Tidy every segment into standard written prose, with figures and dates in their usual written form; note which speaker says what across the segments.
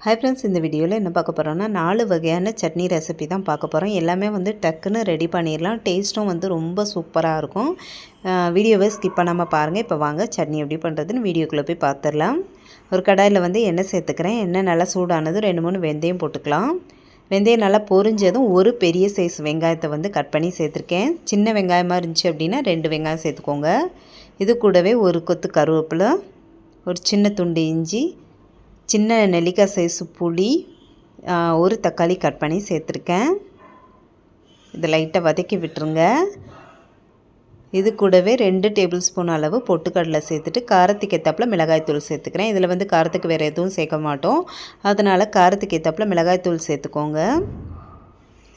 Speaker 1: Hi friends, இந்த வீடியோவில் என்ன பார்க்க போகிறோம்னா 4 வகையான சட்னி ரெசிபி தான் பார்க்க போகிறோம். எல்லாமே டக்குன்னு ரெடி பண்ணிடலாம். டேஸ்ட்டும் ரொம்ப சூப்பராக இருக்கும். வீடியோவை ஸ்கிப் பண்ணாமல் பாருங்கள். இப்போ வாங்க சட்னி எப்படி பண்ணுறதுன்னு வீடியோக்குள்ளே போய் பார்த்துடலாம். ஒரு கடாயில் எண்ணெய் சேர்த்துக்கிறேன். எண்ணெய் நல்லா சூடானதும் 2-3 வெந்தயம் போட்டுக்கலாம். வெந்தயம் நல்லா பொரிஞ்சதும் ஒரு பெரிய சைஸ் வெங்காயத்தை கட் பண்ணி சேர்த்துருக்கேன். சின்ன வெங்காயமாக இருந்துச்சு அப்படின்னா 2 வெங்காயம் சேர்த்துக்கோங்க. இது கூடவே ஒரு கொத்து கருவேப்பிலை, ஒரு சின்ன துண்டு இஞ்சி, சின்ன நெல்லிக்காய் சைஸு புளி, ஒரு தக்காளி கட் பண்ணி சேர்த்துருக்கேன். இதை லைட்டாக வதக்கி விட்டுருங்க. இது கூடவே 2 டேபிள் ஸ்பூன் அளவு பொட்டுக்கடலை சேர்த்துட்டு காரத்துக்கு ஏற்றாப்புல மிளகாய்த்தூள் சேர்த்துக்கிறேன். இதில் காரத்துக்கு வேறு எதுவும் சேர்க்க மாட்டோம். அதனால் காரத்துக்கு ஏற்றாப்புல மிளகாய்த்தூள் சேர்த்துக்கோங்க.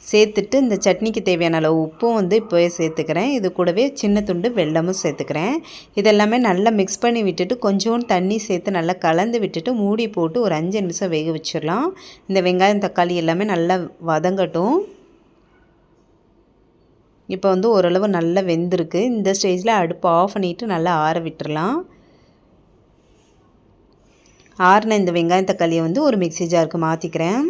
Speaker 1: சேர்த்துட்டு இந்த சட்னிக்கு தேவையான அளவு உப்பும் இப்போவே சேர்த்துக்கிறேன். இது கூடவே சின்ன துண்டு வெல்லமும் சேர்த்துக்கிறேன். இதெல்லாமே நல்லா மிக்ஸ் பண்ணி விட்டுட்டு கொஞ்சோண்டு தண்ணி சேர்த்து நல்லா கலந்து விட்டுட்டு மூடி போட்டு ஒரு 5 நிமிஷம் வேக வச்சிடலாம். இந்த வெங்காயம் தக்காளி எல்லாமே நல்லா வதங்கட்டும். இப்போ ஓரளவு நல்லா வெந்திருக்கு. இந்த ஸ்டேஜில் அடுப்பு ஆஃப் பண்ணிவிட்டு நல்லா ஆற விட்டுடலாம். ஆறின இந்த வெங்காயம் தக்காளியை ஒரு மிக்ஸி ஜாருக்கு மாற்றிக்கிறேன்.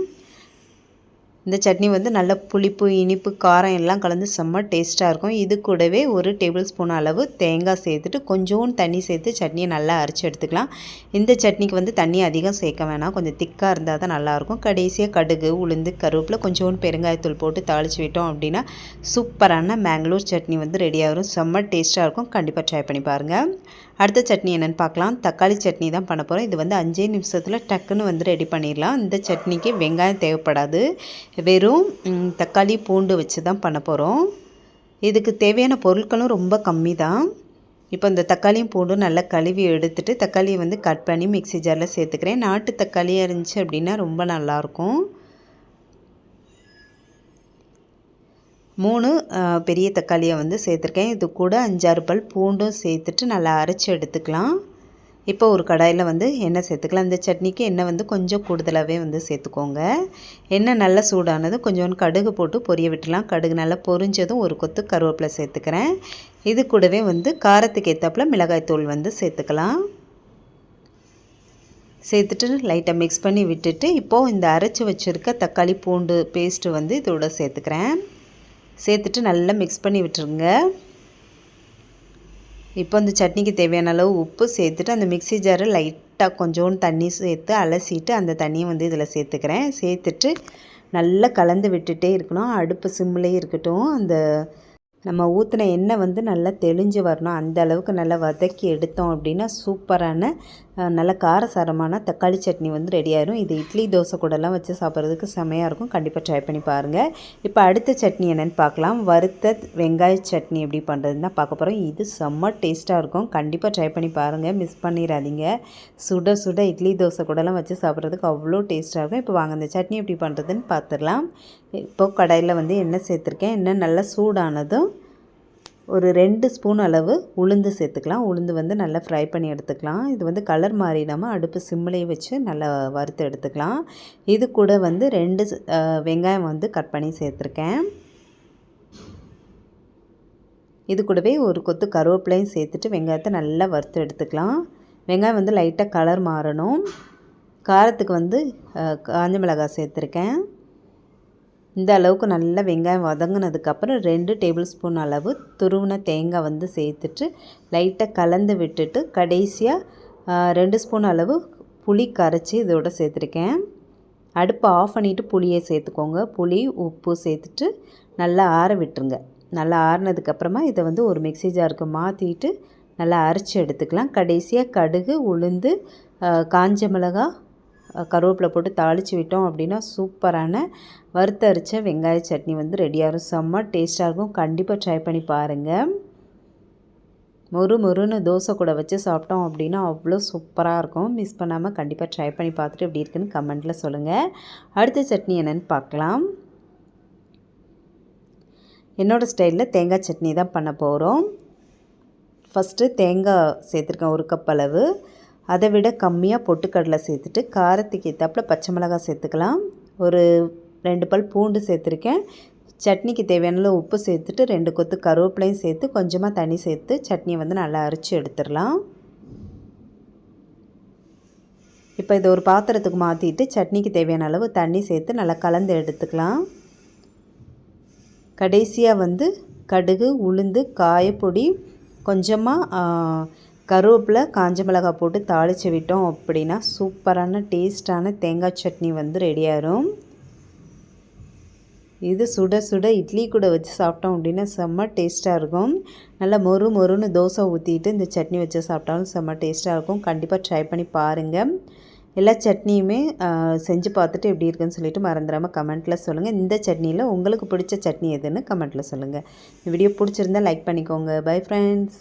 Speaker 1: இந்த சட்னி நல்ல புளிப்பு, இனிப்பு, காரம் எல்லாம் கலந்து செம்ம டேஸ்ட்டாக இருக்கும். இது கூடவே ஒரு டேபிள் ஸ்பூன் அளவு தேங்காய் சேர்த்துட்டு கொஞ்சோண்டு தண்ணி சேர்த்து சட்னியை நல்லா அரைச்சி எடுத்துக்கலாம். இந்த சட்னிக்கு தண்ணி அதிகம் சேர்க்க வேணாம், கொஞ்சம் திக்காக இருந்தால் தான் நல்லாயிருக்கும். கடைசியாக கடுகு, உளுந்து, கருவேப்பிலை, கொஞ்சோண்டு பெருங்காயத்தூள் போட்டு தாளித்து விட்டோம் அப்படின்னா சூப்பரான மேங்களூர் சட்னி ரெடி ஆகும். செம்ம டேஸ்ட்டாக இருக்கும். கண்டிப்பாக ட்ரை பண்ணி பாருங்கள். அடுத்த சட்னி என்னென்னு பார்க்கலாம். தக்காளி சட்னி தான் பண்ண போகிறோம். இது 5 நிமிஷத்தில் டக்குன்னு ரெடி பண்ணிடலாம். இந்த சட்னிக்கு வெங்காயம் தேவைப்படாது. வெறும் தக்காளி பூண்டு வச்சு தான் பண்ண போகிறோம். இதுக்கு தேவையான பொருட்களும் ரொம்ப கம்மி தான். இப்போ இந்த தக்காளியும் பூண்டும் நல்லா கழுவி எடுத்துகிட்டு தக்காளியை கட் பண்ணி மிக்ஸி ஜாரில் சேர்த்துக்கிறேன். நாட்டு தக்காளியாக இருந்துச்சு அப்படின்னா ரொம்ப நல்லாயிருக்கும். 3 பெரிய தக்காளியை சேர்த்துருக்கேன். இது கூட 5-6 பல் பூண்டும் சேர்த்துட்டு நல்லா அரைச்சி எடுத்துக்கலாம். இப்போ ஒரு கடாயில் எண்ணெய் சேர்த்துக்கலாம். இந்த சட்னிக்கு எண்ணெய் கொஞ்சம் கூடுதலாகவே சேர்த்துக்கோங்க. எண்ணெய் நல்லா சூடானதும் கொஞ்சோண்டு கடுகு போட்டு பொரிய விட்டுலாம். கடுகு நல்லா பொரிஞ்சதும் ஒரு கொத்து கருவேப்பிலை சேர்த்துக்கிறேன். இது கூடவே காரத்துக்கு ஏற்றாப்புல மிளகாய்த்தூள் சேர்த்துக்கலாம். சேர்த்துட்டு லைட்டாக மிக்ஸ் பண்ணி விட்டுட்டு இப்போது இந்த அரைச்சி வச்சுருக்க தக்காளி பூண்டு பேஸ்ட்டு இதோட சேர்த்துக்கிறேன். சேர்த்துட்டு நல்லா மிக்ஸ் பண்ணி விட்டுருங்க. இப்போ இந்த சட்னிக்கு தேவையான அளவு உப்பு சேர்த்துட்டு அந்த மிக்ஸி ஜாரை லைட்டாக கொஞ்சோண்டு தண்ணி சேர்த்து அலசிட்டு அந்த தண்ணியை இதில் சேர்த்துக்கிறேன். சேர்த்துட்டு நல்லா கலந்து விட்டுட்டே இருக்கணும். அடுப்பு சிம்லேயே இருக்கட்டும். அந்த நம்ம ஊற்றின எண்ணெய் நல்லா தெளிஞ்சு வரணும். அந்த அளவுக்கு நல்லா வதக்கி எடுத்தோம் அப்படின்னா சூப்பரான நல்ல காரசாரமான தக்காளி சட்னி ரெடி ஆயிடும். இது இட்லி தோசை கூடலாம் வச்சு சாப்பிட்றதுக்கு செமையாக இருக்கும். கண்டிப்பாக ட்ரை பண்ணி பாருங்கள். இப்போ அடுத்த சட்னி என்னென்னு பார்க்கலாம். வறுத்த வெங்காய சட்னி எப்படி பண்ணுறதுன்னு தான் பார்க்க போகிறோம். இது செம்ம டேஸ்ட்டாக இருக்கும். கண்டிப்பாக ட்ரை பண்ணி பாருங்கள், மிஸ் பண்ணிடாதீங்க. சுட சுட இட்லி தோசை கூடலாம் வச்சு சாப்பிட்றதுக்கு அவ்வளோ டேஸ்ட்டாக இருக்கும். இப்போ வாங்க இந்த சட்னி எப்படி பண்ணுறதுன்னு பார்த்துடலாம். இப்போது கடாயில் எண்ணெய் சேர்த்துருக்கேன். எண்ணெய் நல்லா சூடானதும் ஒரு 2 ஸ்பூன் அளவு உளுந்து சேர்த்துக்கலாம். உளுந்து நல்லா ஃப்ரை பண்ணி எடுத்துக்கலாம். இது கலர் மாறிடாமல் அடுப்பு சிம்மிலேயே வச்சு நல்லா வறுத்து எடுத்துக்கலாம். இது கூட 2 வெங்காயம் கட் பண்ணி சேர்த்துருக்கேன். இது கூடவே ஒரு கொத்து கருவேப்பிலையும் சேர்த்துட்டு வெங்காயத்தை நல்லா வறுத்து எடுத்துக்கலாம். வெங்காயம் லைட்டாக கலர் மாறணும். காரத்துக்கு காஞ்ச மிளகாய் சேர்த்துருக்கேன். இந்த அளவுக்கு நல்லா வெங்காயம் வதங்கினதுக்கப்புறம் 2 டேபிள் ஸ்பூன் அளவு துருவின தேங்காய் சேர்த்துட்டு லைட்டாக கலந்து விட்டுட்டு கடைசியாக 2 ஸ்பூன் அளவு புளி கரைச்சி இதோட சேர்த்துருக்கேன். அடுப்பை ஆஃப் பண்ணிவிட்டு புளியை சேர்த்துக்கோங்க. புளி, உப்பு சேர்த்துட்டு நல்லா ஆற விட்டுருங்க. நல்லா ஆறினதுக்கப்புறமா இதை ஒரு மிக்ஸி ஜாருக்கு மாற்றிட்டு நல்லா அரைச்சி எடுத்துக்கலாம். கடைசியாக கடுகு, உளுந்து, காஞ்ச மிளகாய், கருவேப்பிலை போட்டு தாளித்து விட்டோம் அப்படின்னா சூப்பரான வறுத்தரைச்ச வெங்காய சட்னி ரெடி ஆகும். செம்ம டேஸ்ட்டாக இருக்கும். கண்டிப்பாக ட்ரை பண்ணி பாருங்கள். மொறுன்னு தோசை கூட வச்சு சாப்பிட்டோம் அப்படின்னா அவ்வளோ சூப்பராக இருக்கும். மிஸ் பண்ணாமல் கண்டிப்பாக ட்ரை பண்ணி பார்த்துட்டு எப்படி இருக்குன்னு கமெண்ட்டில் சொல்லுங்கள். அடுத்த சட்னி என்னென்னு பார்க்கலாம். என்னோடய ஸ்டைலில் தேங்காய் சட்னி தான் பண்ண போகிறோம். ஃபஸ்ட்டு தேங்காய் சேர்த்துருக்கேன் 1 கப் அளவு. அதை விட கம்மியாக பொட்டுக்கடலை சேர்த்துட்டு காரத்துக்கு ஏற்றாப்புல பச்சை மிளகாய் சேர்த்துக்கலாம். ஒரு 2 பல் பூண்டு சேர்த்துருக்கேன். சட்னிக்கு தேவையான உப்பு சேர்த்துட்டு 2 கொத்து கருவேப்பிலையும் சேர்த்து கொஞ்சமாக தண்ணி சேர்த்து சட்னியை நல்லா அரைச்சி எடுத்துடலாம். இப்போ இதை ஒரு பாத்திரத்துக்கு மாற்றிட்டு சட்னிக்கு தேவையான அளவு தண்ணி சேர்த்து நல்லா கலந்து எடுத்துக்கலாம். கடைசியாக வந்து கடுகு, உளுந்து, காயப்பொடி, கொஞ்சமாக கருவேப்பிலை, காஞ்ச மிளகாய் போட்டு தாளித்து விட்டோம் அப்படின்னா சூப்பரான டேஸ்டான தேங்காய் சட்னி வந்து ரெடியாகிடும். இது சுட சுட இட்லி கூட வச்சு சாப்பிட்டோம் அப்படின்னா செம்ம டேஸ்ட்டாக இருக்கும். நல்லா மொறு மொறுன்னு தோசை ஊற்றிட்டு இந்த சட்னி வச்சு சாப்பிட்டாலும் செம்ம டேஸ்ட்டாக இருக்கும். கண்டிப்பாக ட்ரை பண்ணி பாருங்கள். எல்லா சட்னியுமே செஞ்சு பார்த்துட்டு எப்படி இருக்குன்னு சொல்லிட்டு மறந்துடாமல் கமெண்ட்டில் சொல்லுங்கள். இந்த சட்னியில் உங்களுக்கு பிடிச்ச சட்னி எதுன்னு கமெண்ட்டில் சொல்லுங்கள். இந்த வீடியோ பிடிச்சிருந்தா லைக் பண்ணிக்கோங்க. Bye friends.